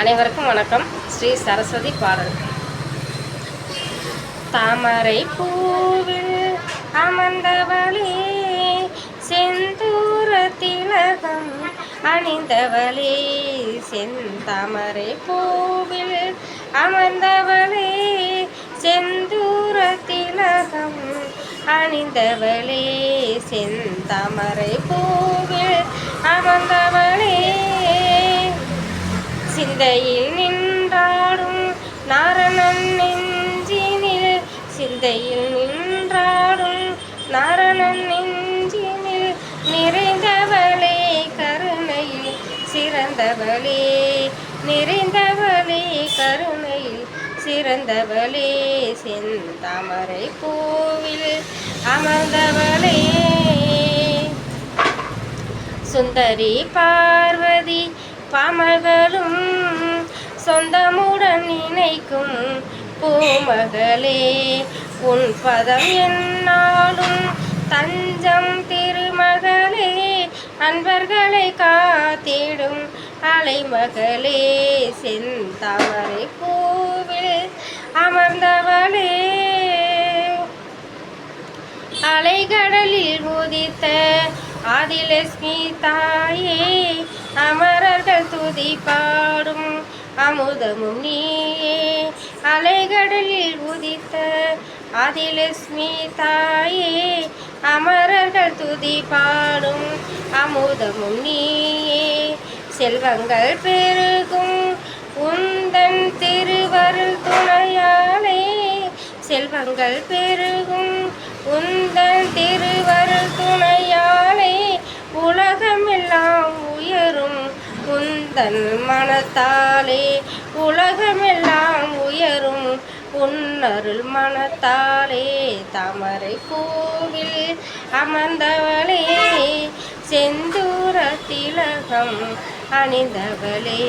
அனைவருக்கும் வணக்கம். ஸ்ரீ சரஸ்வதி பாடல். தாமரை பூவில் அமர்ந்தவளே, செந்தூர திலகம் அணிந்தவளே, செந்தாமரை பூவில் அமர்ந்தவளே, செந்தூர திலகம் அணிந்தவளே, செந்தாமரை பூவில் அமர்ந்தவளே, சிந்தையில் நின்றாடும் நாரணன் நெஞ்சினில், சிந்தையில் நின்றாடும் நாரணன் நெஞ்சினில் நிறைந்தவளே, கருணையில் சிறந்தவளே, நிறைந்தவளே, கருணையில் சிறந்தவளே, செந்தாமரை பூவில் அமர்ந்தவளே, சுந்தரி பார்வதி பாமகளும் சொந்தமுடன் நினைக்கும் பூமகளே, உன் பதம் என்னாலும் தஞ்சம் திருமகளே, அன்பர்களை காத்திடும் அலைமகளே, செந்தாமரை பூவில் அமர்ந்தவளே, அலைகடலில் உதித்த ஆதிலட்சுமி தாயே, அமரர்கள் துதி பாடும் அமுதமும் நீயே, அலைகடலில் உதித்த ஆதிலட்சுமி தாயே, அமரர்கள் துதி பாடும் அமுதமும் நீயே, செல்வங்கள் பெருகும் உந்தன் திருவருள் துணையாலே, செல்வங்கள் பெருகும் உந்தன் திருவருள் துணையாலே, உலகமெல்லாம் உயரும் உந்தன் மனத்தாலே, உலகமெல்லாம் உயரும் உன்னருள் மனத்தாலே, தாமரை பூவில் அமர்ந்தவளே, செந்தூர திலகம் அணிந்தவளே,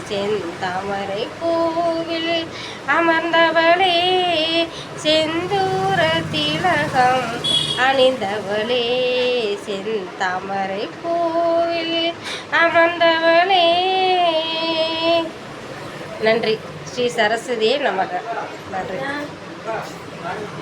செந்தாமரை பூவில் அமர்ந்தவளே, செந்தூர திலகம் அணிந்தவளே, செந்தாமரை பூவில் அமர்ந்தவளே. நன்றி. ஸ்ரீ சரஸ்வதியே நமக. நன்றி.